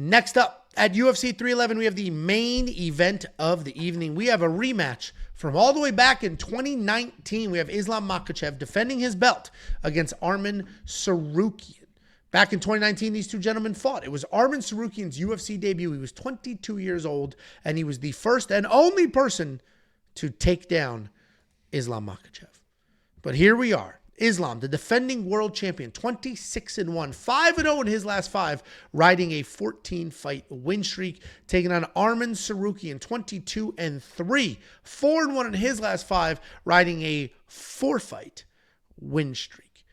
Next up, at UFC 311, we have the main event of the evening. We have a rematch from all the way back in 2019. We have Islam Makhachev defending his belt against Arman Tsarukyan. Back in 2019, these two gentlemen fought. It was Arman Tsarukyan's UFC debut. He was 22 years old, and he was the first and only person to take down Islam Makhachev. But here we are. Islam, the defending world champion, 26-1, 5-0 in his last 5, riding a 14-fight win streak, taking on Arman Tsarukyan, 22-3, 4-1 in his last 5, riding a 4-fight win streak.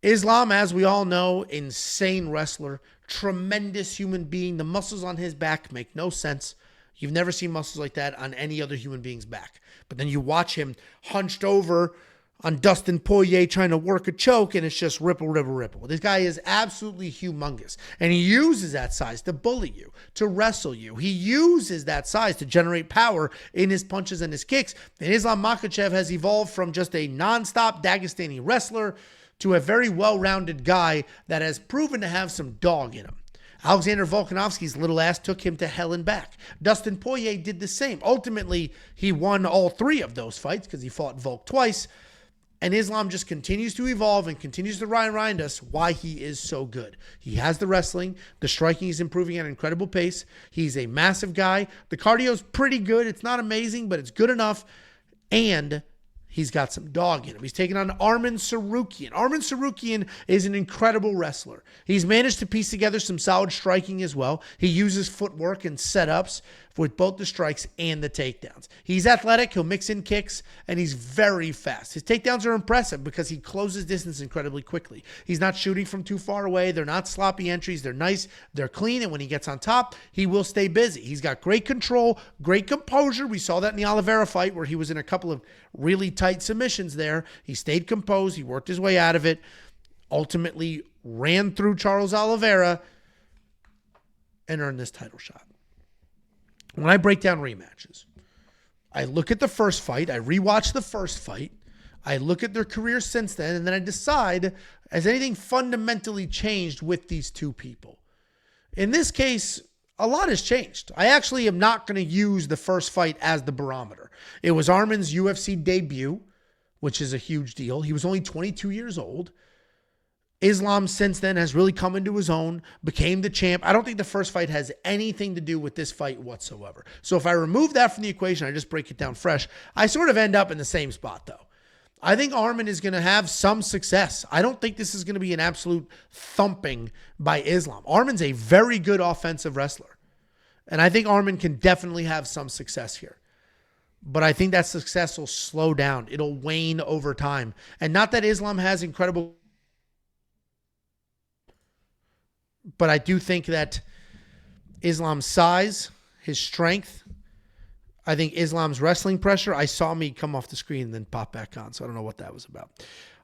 Islam, as we all know, insane wrestler, tremendous human being. The muscles on his back make no sense. You've never seen muscles like that on any other human being's back. But then you watch him hunched over on Dustin Poirier trying to work a choke, and it's just ripple, ripple, ripple. This guy is absolutely humongous, and he uses that size to bully you, to wrestle you. He uses that size to generate power in his punches and his kicks. And Islam Makhachev has evolved from just a nonstop Dagestani wrestler to a very well-rounded guy that has proven to have some dog in him. Alexander Volkanovski's little ass took him to hell and back. Dustin Poirier did the same. Ultimately, he won all 3 of those fights because he fought Volk twice. And Islam just continues to evolve and continues to remind us why he is so good. He has the wrestling. The striking is improving at an incredible pace. He's a massive guy. The cardio's pretty good. It's not amazing, but it's good enough. And he's got some dog in him. He's taking on Arman Tsarukyan. Arman Tsarukyan is an incredible wrestler. He's managed to piece together some solid striking as well. He uses footwork and setups with both the strikes and the takedowns. He's athletic. He'll mix in kicks, and he's very fast. His takedowns are impressive because he closes distance incredibly quickly. He's not shooting from too far away. They're not sloppy entries. They're nice. They're clean, and when he gets on top, he will stay busy. He's got great control, great composure. We saw that in the Oliveira fight where he was in a couple of really tight submissions there. He stayed composed. He worked his way out of it, ultimately ran through Charles Oliveira, and earned this title shot. When I break down rematches, I look at the first fight, I rewatch the first fight, I look at their careers since then, and then I decide, has anything fundamentally changed with these two people? In this case, a lot has changed. I actually am not going to use the first fight as the barometer. It was Arman's UFC debut, which is a huge deal. He was only 22 years old. Islam since then has really come into his own, became the champ. I don't think the first fight has anything to do with this fight whatsoever. So if I remove that from the equation, I just break it down fresh, I sort of end up in the same spot though. I think Arman is going to have some success. I don't think this is going to be an absolute thumping by Islam. Arman's a very good offensive wrestler. And I think Arman can definitely have some success here. But I think that success will slow down. It'll wane over time. And not that Islam has incredible, but I do think that Islam's size, his strength, I think Islam's wrestling pressure, I saw me come off the screen and then pop back on, so I don't know what that was about.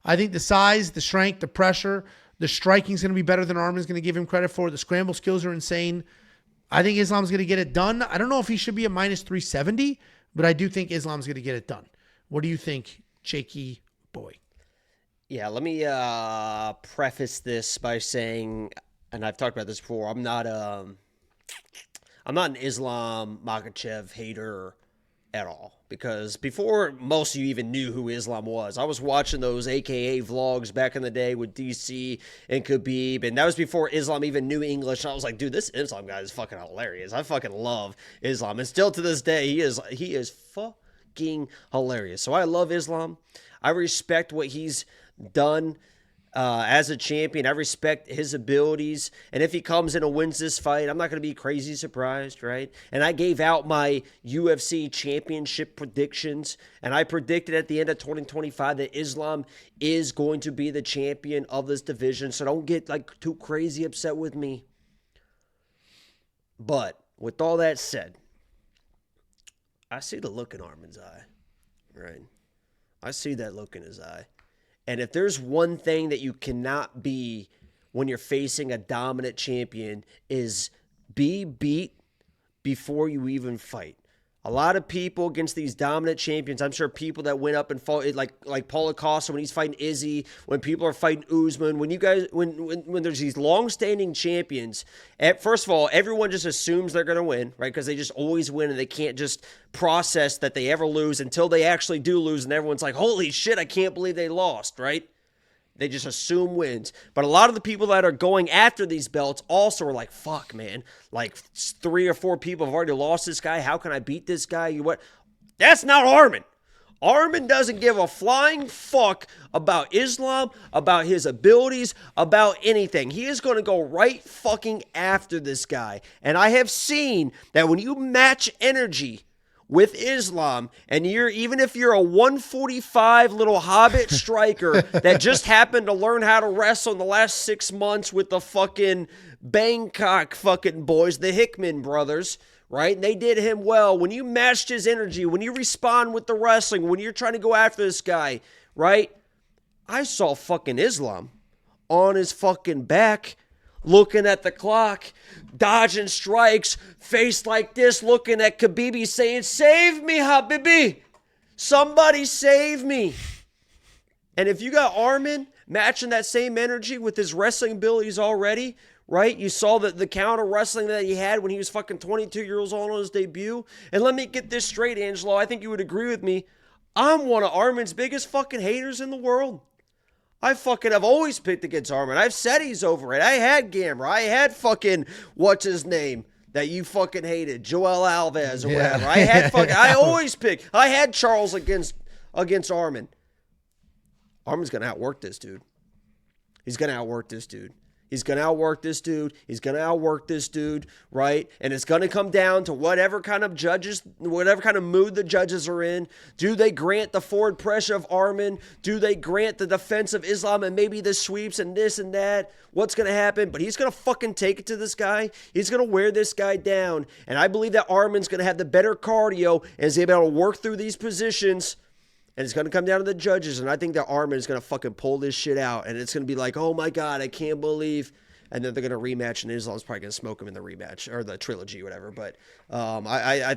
I think the size, the strength, the pressure, the striking's going to be better than Arman's going to give him credit for. The scramble skills are insane. I think Islam's going to get it done. I don't know if he should be a minus 370, but I do think Islam's going to get it done. What do you think, Jakey boy? Yeah, let me preface this by saying, and I've talked about this before, I'm not an Islam Makhachev hater at all, because before most of you even knew who Islam was, I was watching those AKA vlogs back in the day with DC and Khabib, and that was before Islam even knew English, and I was like, dude, this Islam guy is fucking hilarious. I fucking love Islam, and still to this day, he is fucking hilarious. So I love Islam. I respect what he's done as a champion. I respect his abilities, and if he comes in and wins this fight, I'm not going to be crazy surprised, right? And I gave out my UFC championship predictions, and I predicted at the end of 2025 that Islam is going to be the champion of this division, so don't get like too crazy upset with me. But with all that said, I see the look in Arman's eye, right? I see that look in his eye. And if there's one thing that you cannot be when you're facing a dominant champion, is be beat before you even fight. A lot of people against these dominant champions. I'm sure people that went up and fought like Paulo Costa when he's fighting Izzy, when people are fighting Usman, when there's these long-standing champions. First of all, everyone just assumes they're going to win, right? Because they just always win and they can't just process that they ever lose until they actually do lose, and everyone's like, "Holy shit, I can't believe they lost," right? They just assume wins. But a lot of the people that are going after these belts also are like, fuck, man. Like 3 or 4 people have already lost this guy. How can I beat this guy? What? That's not Arman. Arman doesn't give a flying fuck about Islam, about his abilities, about anything. He is going to go right fucking after this guy. And I have seen that when you match energy with Islam, and even if you're a 145 little hobbit striker that just happened to learn how to wrestle in the last 6 months with the fucking Bangkok fucking boys, the Hickman brothers, right? And they did him well. When you matched his energy, when you respond with the wrestling, when you're trying to go after this guy, right? I saw fucking Islam on his fucking back, looking at the clock, dodging strikes, face like this, looking at Khabib saying, "Save me, Habibi. Somebody save me." And if you got Arman matching that same energy with his wrestling abilities already, right? You saw the counter wrestling that he had when he was fucking 22 years old on his debut. And let me get this straight, Angelo. I think you would agree with me. I'm one of Arman's biggest fucking haters in the world. I fucking have always picked against Arman. I've said he's over it. I had Gamera. I had fucking, what's his name that you fucking hated, Joel Alves or whatever. I had fucking, I always pick. I had Charles against Arman. Arman's going to outwork this dude. He's going to outwork this dude. He's going to outwork this dude. He's going to outwork this dude, right? And it's going to come down to whatever kind of mood the judges are in. Do they grant the forward pressure of Arman? Do they grant the defense of Islam and maybe the sweeps and this and that? What's going to happen? But he's going to fucking take it to this guy. He's going to wear this guy down. And I believe that Arman's going to have the better cardio and is able to work through these positions. And it's going to come down to the judges. And I think that Arman is going to fucking pull this shit out. And it's going to be like, oh my God, I can't believe. And then they're going to rematch. And Islam's probably going to smoke him in the rematch or the trilogy, whatever. But I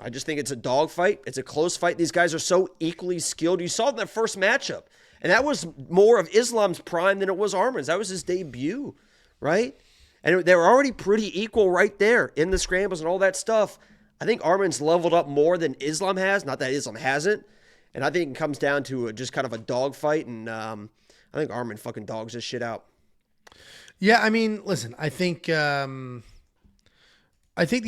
just think it's a dog fight. It's a close fight. These guys are so equally skilled. You saw it in that first matchup. And that was more of Islam's prime than it was Arman's. That was his debut, right? And they were already pretty equal right there in the scrambles and all that stuff. I think Arman's leveled up more than Islam has. Not that Islam hasn't. And I think it comes down to just kind of a dog fight, and I think Arman fucking dogs this shit out. Yeah, I mean, listen, I think the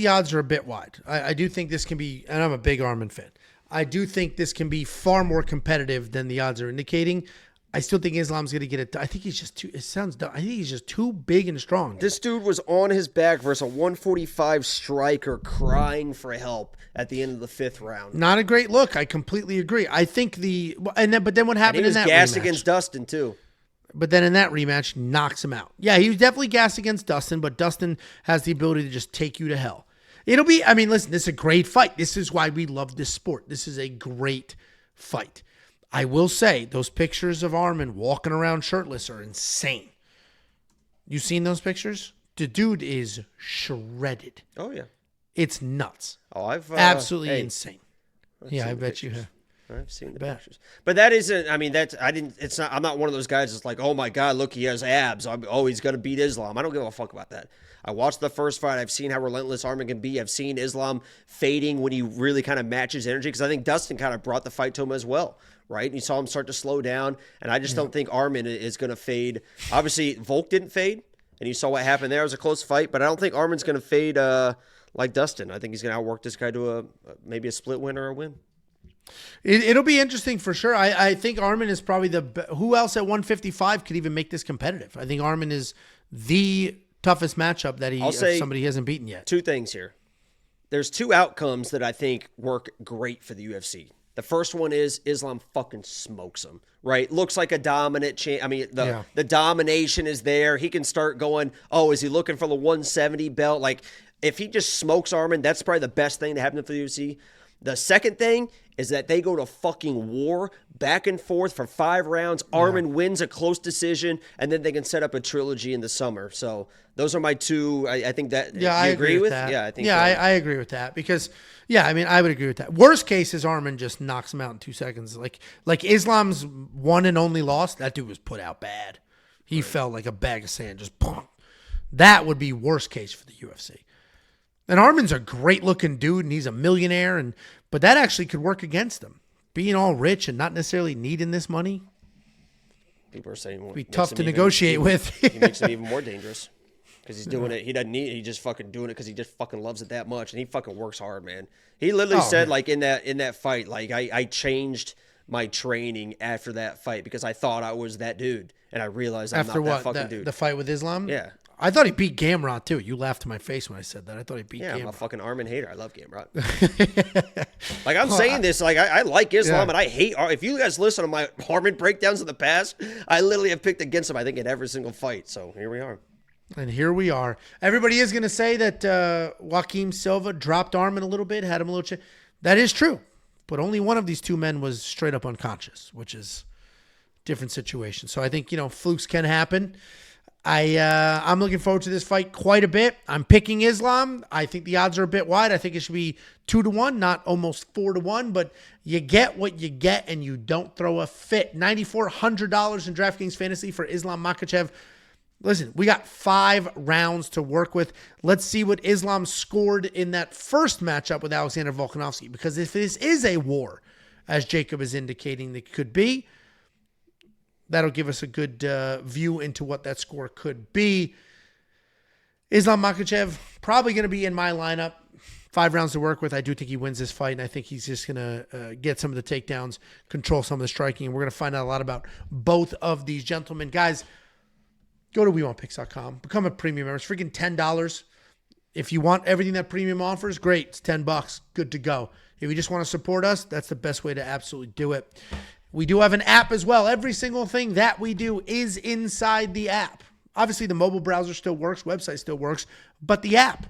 odds are a bit wide. I do think this can be, and I'm a big Arman fan. I do think this can be far more competitive than the odds are indicating. I still think Islam's going to get it. I think he's just too, it sounds dumb. I think he's just too big and strong. This dude was on his back versus a 145 striker crying for help at the end of the 5th round. Not a great look. I completely agree. I think but then what happened in that rematch? He was gassed against Dustin too. But then in that rematch, knocks him out. Yeah, he was definitely gassed against Dustin, but Dustin has the ability to just take you to hell. Listen, this is a great fight. This is why we love this sport. This is a great fight. I will say, those pictures of Arman walking around shirtless are insane. You seen those pictures? The dude is shredded. Oh, yeah. It's nuts. Oh, I've absolutely insane. Yeah, I bet you have. I've seen the pictures. But that isn't, I'm not one of those guys that's like, oh my God, look, he has abs. He's going to beat Islam. I don't give a fuck about that. I watched the first fight. I've seen how relentless Arman can be. I've seen Islam fading when he really kind of matches energy, because I think Dustin kind of brought the fight to him as well, right? And you saw him start to slow down, and I just don't think Arman is going to fade. Obviously, Volk didn't fade, and you saw what happened there. It was a close fight, but I don't think Arman's going to fade like Dustin. I think he's going to outwork this guy to maybe a split win or a win. It'll be interesting for sure. I think Arman is probably who else at 155 could even make this competitive? I think Arman is the toughest matchup that somebody he hasn't beaten yet. 2 things here. There's 2 outcomes that I think work great for the UFC. The first one is Islam fucking smokes him, right? Looks like a dominant the domination is there. He can start going, is he looking for the 170 belt? Like, if he just smokes Arman, that's probably the best thing to happen for the UFC. The second thing is that they go to fucking war back and forth for 5 rounds. Arman wins a close decision, and then they can set up a trilogy in the summer. So those are my two. I think that. Yeah, I agree with that. Yeah, I think. Yeah, I agree with that because. Yeah, I mean, I would agree with that. Worst case is Arman just knocks him out in 2 seconds. Like Islam's one and only loss, that dude was put out bad. He fell like a bag of sand, just boom. That would be worst case for the UFC. And Arman's a great looking dude, and he's a millionaire, but that actually could work against him. Being all rich and not necessarily needing this money. People are saying it'd be tough to negotiate with. He makes it even more dangerous. Because he's doing it. He doesn't need it. He's just fucking doing it because he just fucking loves it that much. And he fucking works hard, man. He literally said, like, in that fight, like, I changed my training after that fight because I thought I was that dude. And I realized I'm not that fucking dude. The fight with Islam? Yeah. I thought he beat Gamrot, too. You laughed to my face when I said that. I thought he beat Gamrot. Yeah, I'm a fucking Arman hater. I love Gamrot. Like, I'm saying this, like, I like Islam, and I hate... If you guys listen to my Arman breakdowns in the past, I literally have picked against him, I think, in every single fight. So, here we are. And here we are. Everybody is going to say that Joaquin Silva dropped Arman a little bit, had him a little... That is true. But only one of these two men was straight up unconscious, which is a different situation. So I think, flukes can happen. I'm looking forward to this fight quite a bit. I'm picking Islam. I think the odds are a bit wide. I think it should be 2-1, not almost 4-1. But you get what you get, and you don't throw a fit. $9,400 in DraftKings Fantasy for Islam Makhachev. Listen, we got 5 rounds to work with. Let's see what Islam scored in that first matchup with Alexander Volkanovski. Because if this is a war, as Jacob is indicating that it could be, that'll give us a good view into what that score could be. Islam Makhachev, probably going to be in my lineup. 5 rounds to work with. I do think he wins this fight, and I think he's just going to get some of the takedowns, control some of the striking, and we're going to find out a lot about both of these gentlemen. Guys, go to WeWantPicks.com. Become a premium member. It's freaking $10. If you want everything that premium offers, great. It's $10. Good to go. If you just want to support us, that's the best way to absolutely do it. We do have an app as well. Every single thing that we do is inside the app. Obviously, the mobile browser still works. Website still works. But the app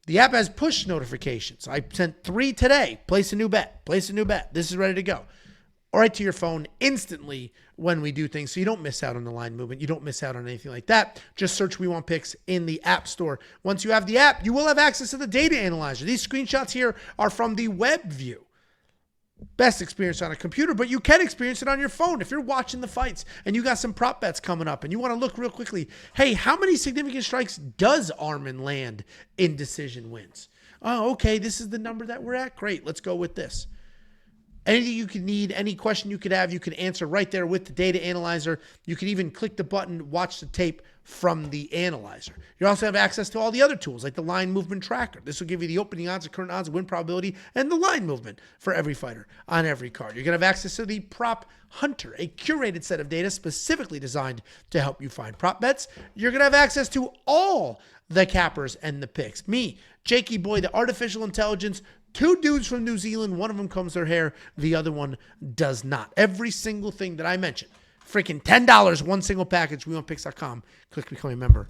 has push notifications. I sent 3 today. Place a new bet. Place a new bet. This is ready to go. Or right to your phone instantly when we do things, so you don't miss out on the line movement. You don't miss out on anything like that. Just search We Want Picks in the App Store. Once you have the app, you will have access to the data analyzer. These screenshots here are from the web view. Best experience on a computer, but you can experience it on your phone. If you're watching the fights and you got some prop bets coming up and you want to look real quickly, hey, how many significant strikes does Arman land in decision wins? Oh, okay, this is the number that we're at. Great, let's go with this. Anything you could need, any question you could have, you can answer right there with the data analyzer. You can even click the button, watch the tape from the analyzer. You also have access to all the other tools like the line movement tracker. This will give you the opening odds, the current odds, win probability, and the line movement for every fighter on every card. You're going to have access to the Prop Hunter, a curated set of data specifically designed to help you find prop bets. You're going to have access to all the cappers and the picks. Me, Jakey Boy, the artificial intelligence, 2 dudes from New Zealand. One of them combs their hair. The other one does not. Every single thing that I mentioned. Freaking $10, one single package. WeWantPicks.com. Click Become a Member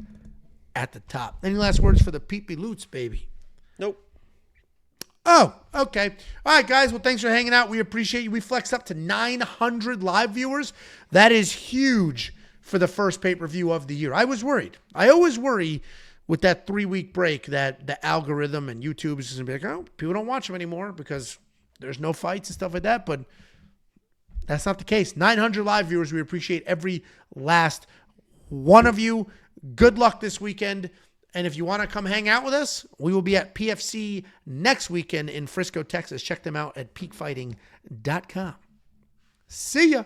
at the top. Any last words for the Peepy Loots, baby? Nope. Oh, okay. All right, guys. Well, thanks for hanging out. We appreciate you. We flexed up to 900 live viewers. That is huge for the first pay-per-view of the year. I was worried. I always worry with that 3-week break that the algorithm and YouTube is just going to be like, oh, people don't watch them anymore because there's no fights and stuff like that. But that's not the case. 900 live viewers. We appreciate every last one of you. Good luck this weekend. And if you want to come hang out with us, we will be at PFC next weekend in Frisco, Texas. Check them out at peakfighting.com. See ya.